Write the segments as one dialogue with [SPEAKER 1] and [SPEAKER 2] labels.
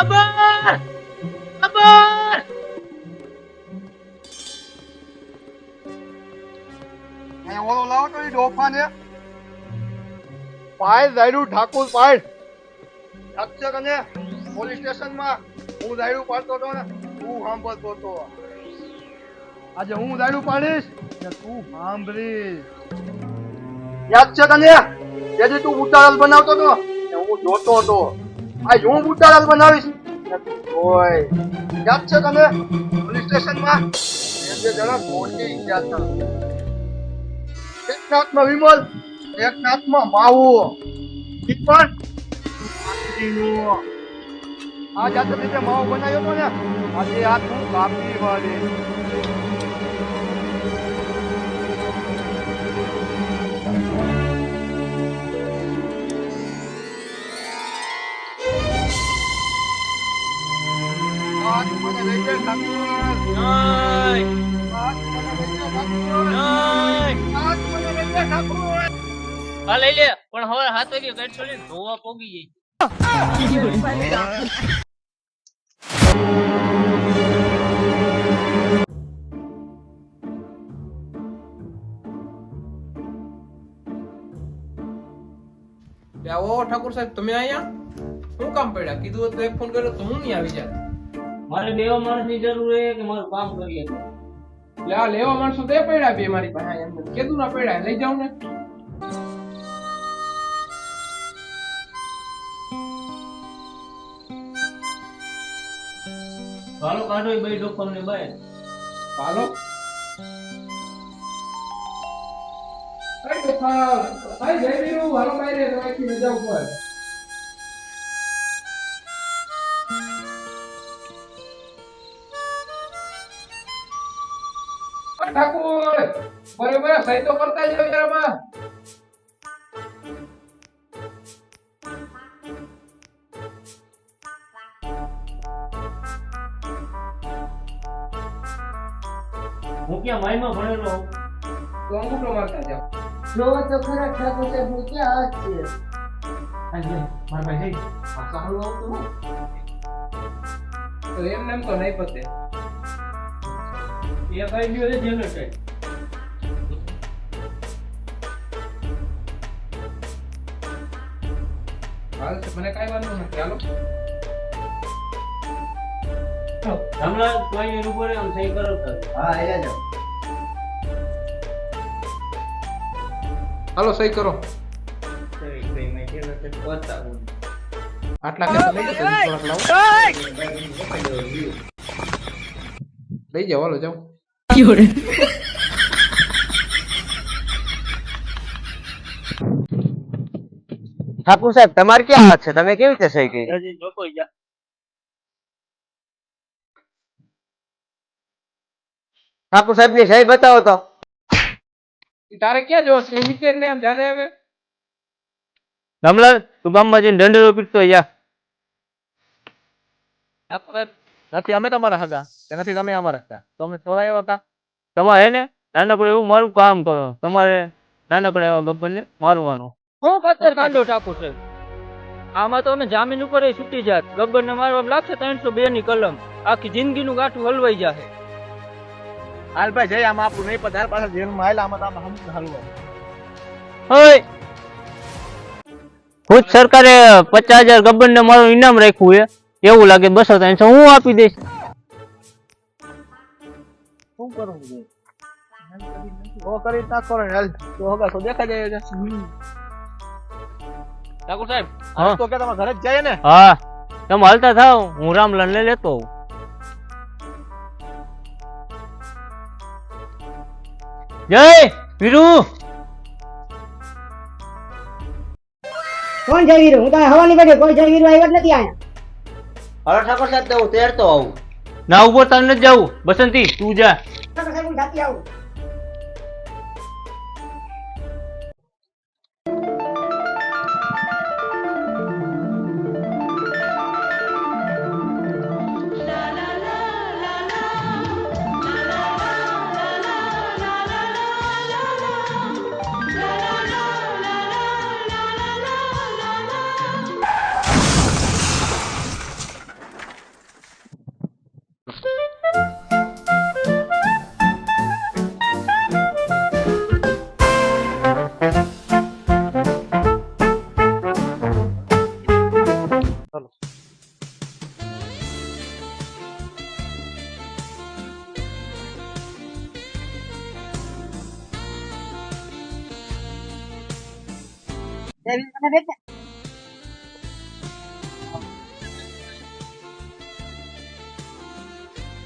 [SPEAKER 1] ગબ્બર ગબ્બર
[SPEAKER 2] એ ઓલો લાવો તો એ ડોફા ને પાય જાયડું ઠાકુર પાય અક્ષર અને પોલીસ સ્ટેશન માં હું જાયડું પાડતો હતો ને તું સાંભળતો હતો આજે હું જાયડું પાડીશ ને તું સાંભળીશ યાદ છે તને તેથી તું બુટાલાલ બનાવતો હતો ને હું જોતો હતો આજ હું બુટાલાલ બનાવીશ ને તું જોય યાદ છે તને પોલીસ સ્ટેશન માં બે જણા ગોઠી ગયા હતા એક નાથમાં વિમલ એક નાથમાં માવો ઈ પણ આ જાતે રીતે માવો બનાવ્યો હતો ને આજે આ તું કાપી વાળી આજ મને લઈ જાય ઠાકુર
[SPEAKER 1] નહીં
[SPEAKER 2] આજ મને લઈ જાય ઠાકુર
[SPEAKER 1] નહીં
[SPEAKER 2] આજ મને લઈ જાય ઠાકુર
[SPEAKER 1] હા લઈ લે પણ હવે 7 વાગે ગાડી છોડીને ધોવા પોગી જાય
[SPEAKER 3] આવો ઠાકુર સાહેબ તમે અહીંયા શું કામ પડ્યા કીધું હતું એક ફોન કર્યો તો હું નહીં આવી જાય
[SPEAKER 1] મારે લેવા માણસની જરૂર છે કે મારું કામ કરી લે
[SPEAKER 3] એટલે આ લેવા માણસો તે પડ્યા બે મારી પાસે એમ કીધું ના પડ્યા લઈ જાવ ને
[SPEAKER 1] હાલો કાઢો એ બે ડોકમ ને બહાર
[SPEAKER 3] હાલો અરે ભાઈ જઈ રહ્યું હાલો ભાઈ રે તમારી મજા ઉપર ઠાકુર બરોબર સહી તો કરતા જાવ યારમાં
[SPEAKER 1] હું ક્યાં માઈમાં ભણેલો
[SPEAKER 3] તો અંગૂઠો મારતા જાવ
[SPEAKER 4] જો તો ખરા ઠાકોર સાહેબ હું ક્યાં હાથ છે
[SPEAKER 1] આજે માર ભાઈ જઈ પાછા હાલો આવતો હો
[SPEAKER 3] તો એમ નેમ તો નહીં પતે
[SPEAKER 1] એ ભાઈ ગયો છે જેને કઈ
[SPEAKER 3] હાલ મને કાઈ વાંધો નથી હાલો
[SPEAKER 1] હમણાં કોઈ ઉપર આમ સહી કરો તો
[SPEAKER 4] હા આયા જાવ
[SPEAKER 3] હાલો સહી કરો
[SPEAKER 1] સહી સહી મેં કેલો તે પતા
[SPEAKER 3] આટલા કે લઈ જાઓ થોડાક લાવો લઈ જાઓ હાલો જાઓ
[SPEAKER 4] ઠાકુર સાહેબ તમારે ક્યાં હાથ છે તમે કેવી રીતે સહી કરી
[SPEAKER 1] હજી જોકો જા
[SPEAKER 4] ઠાકુર સાહેબ ની સહી બતાવો તો
[SPEAKER 3] તારે ક્યાં જો છે વિકેટ ને આમ જાને હવે
[SPEAKER 4] રમલાલ તું ગામમાં જઈને દંડેરો પીટતો યા
[SPEAKER 5] નથી અમે તમારા હગા નથી તમે અમારા હતા તમે થોડા એવા હતા તમારે હે ને નાનકડું એવું મારું કામ કરો તમારે નાનકડા એવા ગબ્બરને મારવાનું
[SPEAKER 6] હું પથ્થર કાંડો ઠાકુર સાહેબ આમાં તો અમે જામીન ઉપર છૂટી જાત ગબ્બર ને મારવા લાગશે 302 ની કલમ આખી જિંદગીનું ગાંઠું હલવાઈ જાય
[SPEAKER 5] હાલ ભાઈ જઈ આમાં આપણું નહીં પધાર પાછા જેલમાં આવેલા આમાં તો આમાં હમ હાલવા
[SPEAKER 4] ઓય ખુદ સરકારે 50,000 ગબ્બર ને મારું ઇનામ રાખ્યું છે એવું લાગે 200-300 હું આપી દઈશ
[SPEAKER 5] શું કરવું છે ઓ કરી નાખો ને હાલ તો હગા તો દેખાઈ જાય છે ઠાકુર સાહેબ
[SPEAKER 4] હા.
[SPEAKER 5] તો કે તમારા ઘરે જ જાય ને
[SPEAKER 4] હા તમે હાલતા થાવ હું રામલાલ ને લેતો આવું જય વીરુ
[SPEAKER 7] કોણ જયવીર હું તો હવાની બેઠી કોઈ જયવીર આવ્યો જ નથી આયા
[SPEAKER 4] હાલો ઠાકોર સાહેબ તો હું તેડતો આવું ના ઉભો તાર નથી જાવું બસંતી તું જા
[SPEAKER 7] ઠાકોર સાહેબ હું જાતી આવું ડેવિડ મને બેઠ ને.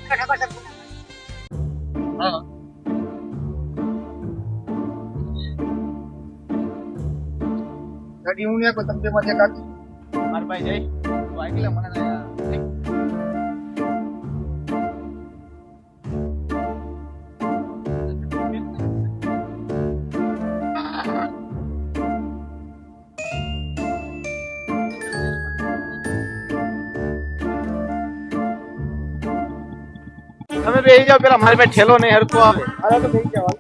[SPEAKER 7] ઠાકોર સાહેબ
[SPEAKER 1] હા
[SPEAKER 2] ગાડી હું ને કોઈ તમને માથે કાઢી
[SPEAKER 5] માર ભાઈ જઈ તું આઈ ગયેલા મને તમે બેસી જાઓ પેલા મારી પાસે ઠેલો નહીં હરખો આવે
[SPEAKER 2] અરે તો બેસી જાવ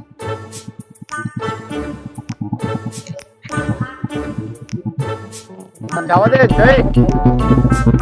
[SPEAKER 5] જવા દે જય